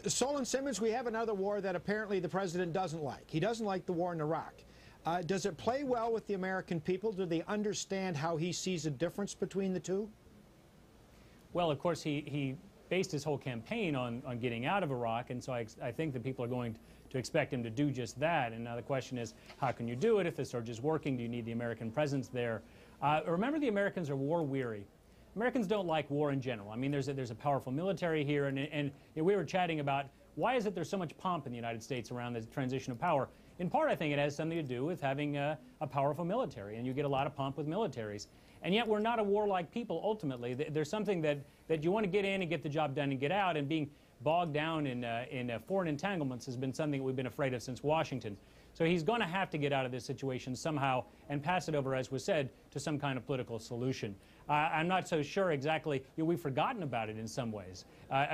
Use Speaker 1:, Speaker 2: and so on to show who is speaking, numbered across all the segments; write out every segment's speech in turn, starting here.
Speaker 1: Solon Simmons, we have another war that apparently the president doesn't like. He doesn't like the war in Iraq. Does it play well with the American people? Do they understand how he sees a difference between the two?
Speaker 2: Well, of course, he based his whole campaign on getting out of Iraq, and so I think that people are going to expect him to do just that. And now the question is, how can you do it if the surge is working? Do you need the American presence there? Remember, the Americans are war weary. Americans don't like war in general. I mean, there's a powerful military here, and you know, we were chatting about why is it there's so much pomp in the United States around the transition of power. In part, I think it has something to do with having a powerful military, and you get a lot of pomp with militaries. And yet we're not a warlike people, ultimately. There's something that you want to get in and get the job done and get out, and being bogged down in foreign entanglements has been something that we've been afraid of since Washington. So he's going to have to get out of this situation somehow and pass it over, as was said, to some kind of political solution. I'm not so sure exactly. You know, we've forgotten about it in some ways.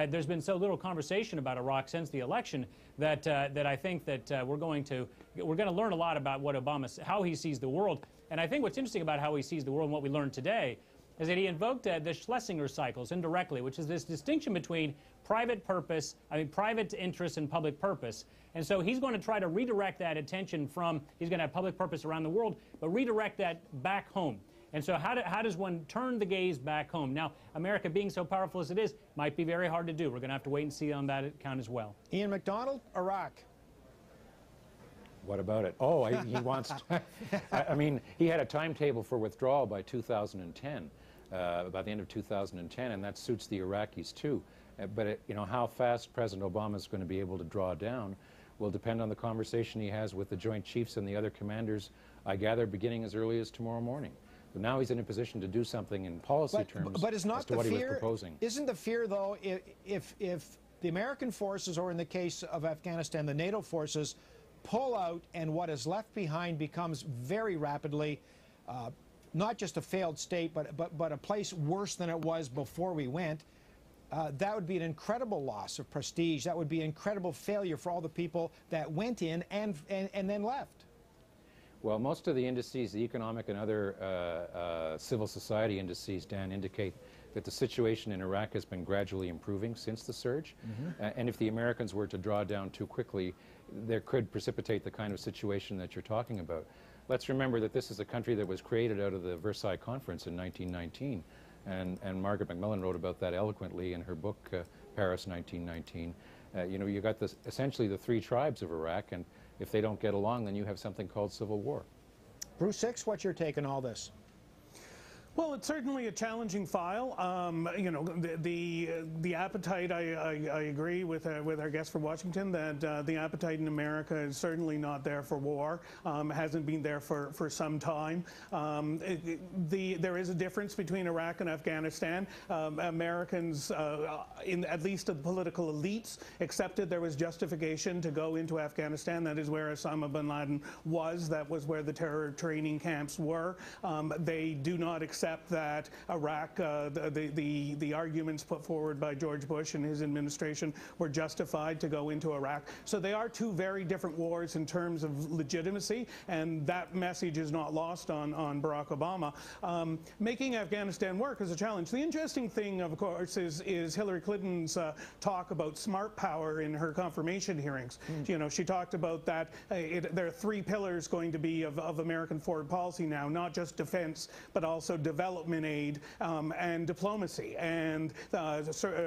Speaker 2: There's been so little conversation about Iraq since the election that I think that we're going to learn a lot about what how he sees the world. And I think what's interesting about how he sees the world and what we learned today is that he invoked the Schlesinger cycles indirectly, which is this distinction between private interest and public purpose. And so he's going to try to redirect that attention from, he's going to have public purpose around the world, but redirect that back home. And so how does one turn the gaze back home? Now, America being so powerful as it is, might be very hard to do. We're going to have to wait and see on that account as well.
Speaker 1: Ian MacDonald, Iraq.
Speaker 3: What about it? Oh, he wants to, I mean, he had a timetable for withdrawal by 2010, by the end of 2010, and that suits the Iraqis too. But you know, how fast President Obama is going to be able to draw down will depend on the conversation he has with the Joint Chiefs and the other commanders, I gather, beginning as early as tomorrow morning. But now he's in a position to do something in policy terms
Speaker 1: but is not
Speaker 3: as to
Speaker 1: the
Speaker 3: what
Speaker 1: fear,
Speaker 3: he was proposing.
Speaker 1: Isn't the fear, though, if the American forces, or in the case of Afghanistan, the NATO forces, pull out and what is left behind becomes very rapidly not just a failed state, but a place worse than it was before we went, that would be an incredible loss of prestige. That would be an incredible failure for all the people that went in and then left.
Speaker 3: Well, most of the indices, the economic and other civil society indices, Dan, indicate that the situation in Iraq has been gradually improving since the surge. And if the Americans were to draw down too quickly, there could precipitate the kind of situation that you're talking about. Let's remember that this is a country that was created out of the Versailles Conference in 1919. And Margaret Macmillan wrote about that eloquently in her book, Paris 1919. You know, you got essentially the three tribes of Iraq, and if they don't get along, then you have something called civil war.
Speaker 1: Bruce Hicks, what's your take on all this?
Speaker 4: Well, it's certainly a challenging file. You know, the appetite. I agree with our guest from Washington that the appetite in America is certainly not there for war. Hasn't been there for some time. There is a difference between Iraq and Afghanistan. Americans, at least the political elites, accepted there was justification to go into Afghanistan. That is where Osama bin Laden was. That was where the terror training camps were. They do not accept that Iraq, the arguments put forward by George Bush and his administration were justified to go into Iraq. So they are two very different wars in terms of legitimacy, and that message is not lost on Barack Obama. Making Afghanistan work is a challenge. The interesting thing, of course, is Hillary Clinton's talk about smart power in her confirmation hearings. You know, she talked about that there are three pillars going to be of American foreign policy now, not just defense, but also development aid and diplomacy. And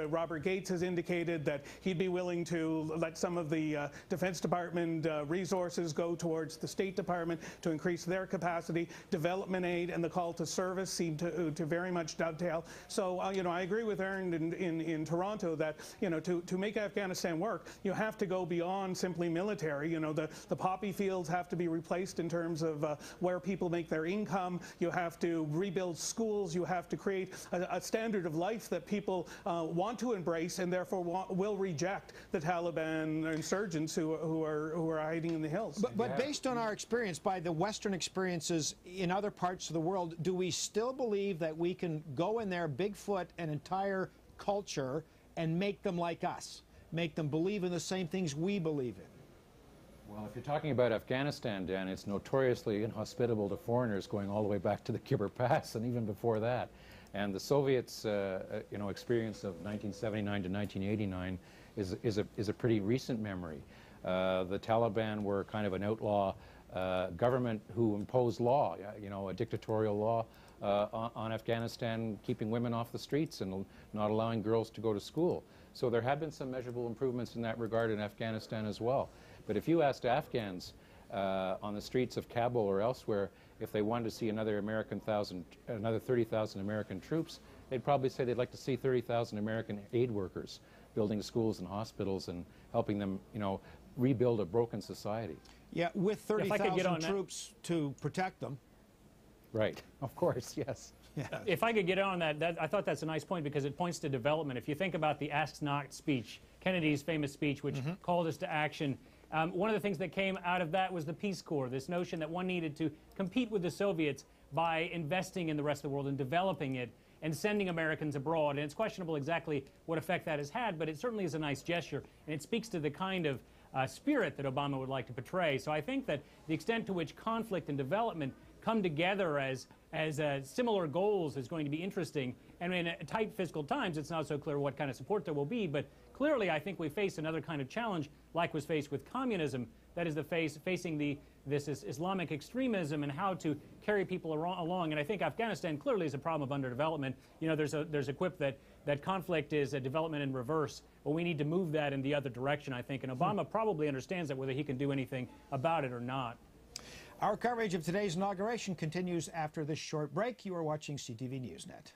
Speaker 4: Robert Gates has indicated that he'd be willing to let some of the Defense Department resources go towards the State Department to increase their capacity. Development aid and the call to service seem to very much dovetail. So, you know, I agree with Aaron in Toronto that, you know, to make Afghanistan work, you have to go beyond simply military. You know, the poppy fields have to be replaced in terms of where people make their income. You have to rebuild schools. You have to create a standard of life that people want to embrace and therefore will reject the Taliban insurgents who are hiding in the hills.
Speaker 1: But based on our experience, by the Western experiences in other parts of the world, do we still believe that we can go in there, Bigfoot an entire culture, and make them like us, make them believe in the same things we believe in?
Speaker 3: Well, if you're talking about Afghanistan, Dan, it's notoriously inhospitable to foreigners going all the way back to the Khyber Pass and even before that. And the Soviets, you know, experience of 1979 to 1989 is a pretty recent memory. The Taliban were kind of an outlaw government who imposed law, you know, a dictatorial law on Afghanistan, keeping women off the streets and not allowing girls to go to school. So there have been some measurable improvements in that regard in Afghanistan as well. But if you asked Afghans on the streets of Kabul or elsewhere if they wanted to see another 30,000 American troops, they'd probably say they'd like to see 30,000 American aid workers building schools and hospitals and helping them, you know, rebuild a broken society.
Speaker 1: Yeah, with 30,000 troops to protect them.
Speaker 3: Right, of course, yes.
Speaker 1: Yeah.
Speaker 2: If I could get on that, I thought that's a nice point because it points to development. If you think about the Ask Not speech, Kennedy's famous speech, which called us to action, one of the things that came out of that was the Peace Corps, this notion that one needed to compete with the Soviets by investing in the rest of the world and developing it and sending Americans abroad. And it's questionable exactly what effect that has had, but it certainly is a nice gesture, and it speaks to the kind of spirit that Obama would like to portray. So I think that the extent to which conflict and development come together as similar goals is going to be interesting. And in tight fiscal times, it's not so clear what kind of support there will be. But clearly, I think we face another kind of challenge like was faced with communism, that is facing this Islamic extremism and how to carry people along. And I think Afghanistan clearly is a problem of underdevelopment. You know, there's a quip that conflict is a development in reverse. Well, we need to move that in the other direction, I think. And Obama probably understands that, whether he can do anything about it or not.
Speaker 1: Our coverage of today's inauguration continues after this short break. You are watching CTV Newsnet.